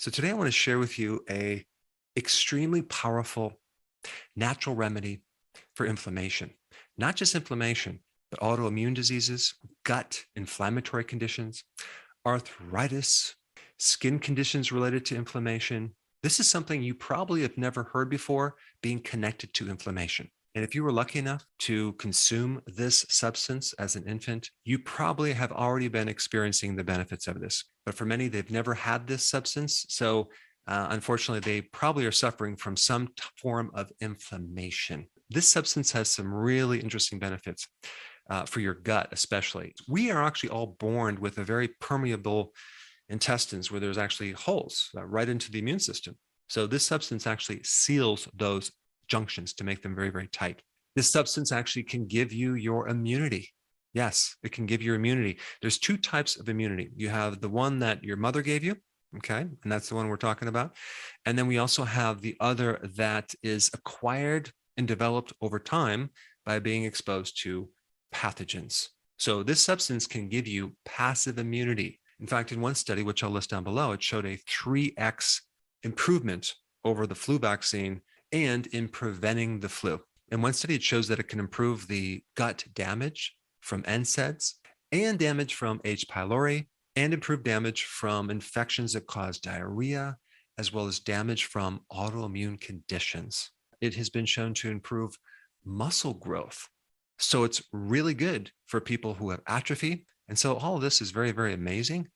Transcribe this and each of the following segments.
So today I want to share with you a extremely powerful natural remedy for inflammation. Not just inflammation, but autoimmune diseases, gut inflammatory conditions, arthritis, skin conditions related to inflammation. This is something you probably have never heard before being connected to inflammation. And if you were lucky enough to consume this substance as an infant, you probably have already been experiencing the benefits of this. But for many, they've never had this substance. So unfortunately, they probably are suffering from some form of inflammation. This substance has some really interesting benefits for your gut, especially. We are actually all born with a very permeable intestines where there's actually holes right into the immune system. So this substance actually seals those junctions to make them very, very tight. This substance actually can give you your immunity. Yes, it can give you immunity. There's two types of immunity. You have the one that your mother gave you, okay, and that's the one we're talking about. And then we also have the other that is acquired and developed over time by being exposed to pathogens. So this substance can give you passive immunity. In fact, in one study, which I'll list down below, it showed a 3x improvement over the flu vaccine and in preventing the flu. In one study, it shows that it can improve the gut damage from NSAIDs and damage from H. pylori and improve damage from infections that cause diarrhea, as well as damage from autoimmune conditions. It has been shown to improve muscle growth. So it's really good for people who have atrophy. And so all of this is very, very amazing,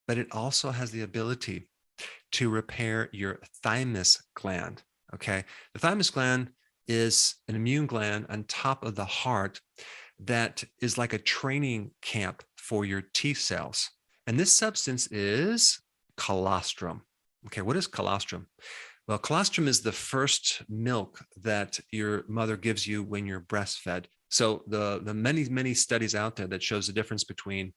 but it also has the ability to repair your thymus gland. Okay. The thymus gland is an immune gland on top of the heart that is like a training camp for your T cells. And this substance is colostrum. Okay. What is colostrum? Well, colostrum is the first milk that your mother gives you when you're breastfed. So the many, many studies out there that shows the difference between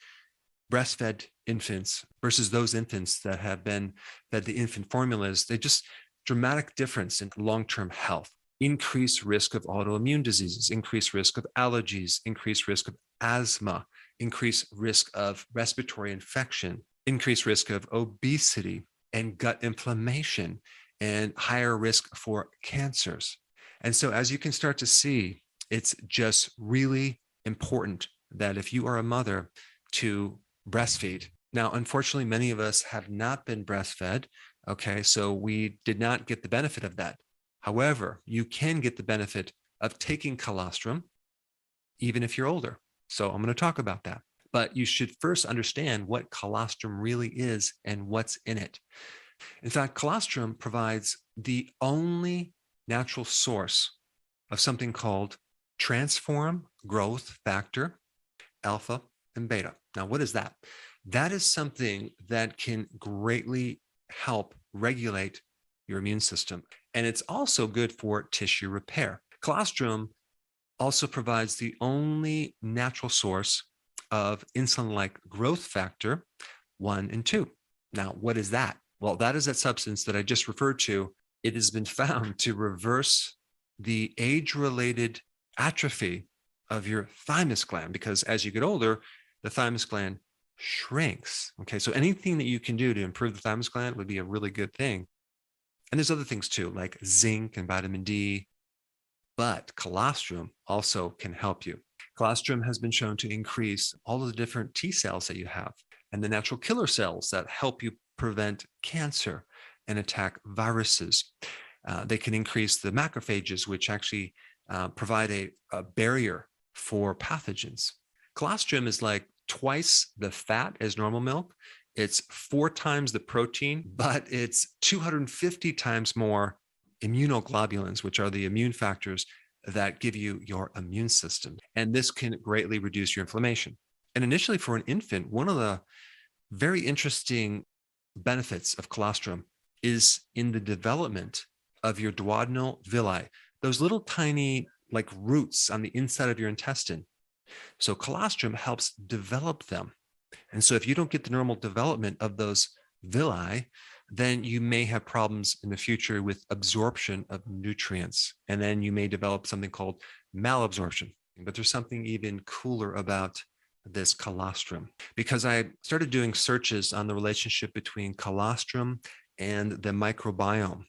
breastfed infants versus those infants that have been fed the infant formulas, they just dramatic difference in long-term health, increased risk of autoimmune diseases, increased risk of allergies, increased risk of asthma, increased risk of respiratory infection, increased risk of obesity and gut inflammation, and higher risk for cancers. And so as you can start to see, it's just really important that if you are a mother to breastfeed. Now, unfortunately, many of us have not been breastfed. Okay, so we did not get the benefit of that. However, you can get the benefit of taking colostrum, even if you're older. So I'm going to talk about that. But you should first understand what colostrum really is and what's in it. In fact, colostrum provides the only natural source of something called transform growth factor, alpha and beta. Now, what is that? That is something that can greatly help regulate your immune system. And it's also good for tissue repair. Colostrum also provides the only natural source of insulin-like growth factor 1 and 2. Now, what is that? Well, that is that substance that I just referred to. It has been found to reverse the age-related atrophy of your thymus gland, because as you get older, the thymus gland shrinks. Okay, so anything that you can do to improve the thymus gland would be a really good thing. And there's other things too, like zinc and vitamin D, but colostrum also can help you. Colostrum has been shown to increase all of the different T cells that you have and the natural killer cells that help you prevent cancer and attack viruses. They can increase the macrophages, which actually provide a barrier for pathogens. Colostrum is like twice the fat as normal milk. It's 4 times the protein, but it's 250 times more immunoglobulins, which are the immune factors that give you your immune system. And this can greatly reduce your inflammation. And initially for an infant, one of the very interesting benefits of colostrum is in the development of your duodenal villi, those little tiny like roots on the inside of your intestine. So colostrum helps develop them. And so if you don't get the normal development of those villi, then you may have problems in the future with absorption of nutrients. And then you may develop something called malabsorption. But there's something even cooler about this colostrum, because I started doing searches on the relationship between colostrum and the microbiome.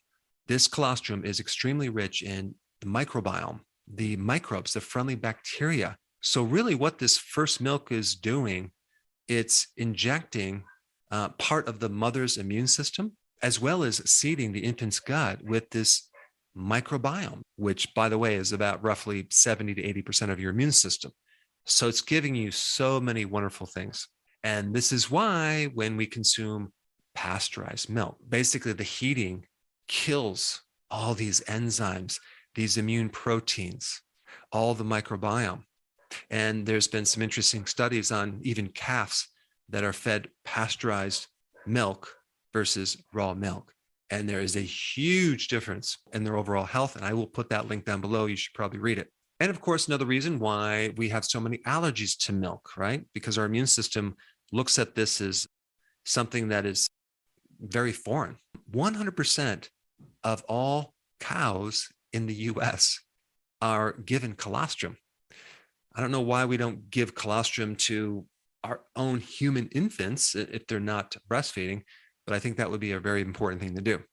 This colostrum is extremely rich in the microbiome, the microbes, the friendly bacteria. So really what this first milk is doing, it's injecting part of the mother's immune system, as well as seeding the infant's gut with this microbiome, which, by the way, is about roughly 70 to 80% of your immune system. So it's giving you so many wonderful things. And this is why when we consume pasteurized milk, basically the heating kills all these enzymes, these immune proteins, all the microbiome. And there's been some interesting studies on even calves that are fed pasteurized milk versus raw milk. And there is a huge difference in their overall health. And I will put that link down below. You should probably read it. And of course, another reason why we have so many allergies to milk, right? Because our immune system looks at this as something that is very foreign. 100% of all cows in the US are given colostrum. I don't know why we don't give colostrum to our own human infants if they're not breastfeeding, but I think that would be a very important thing to do.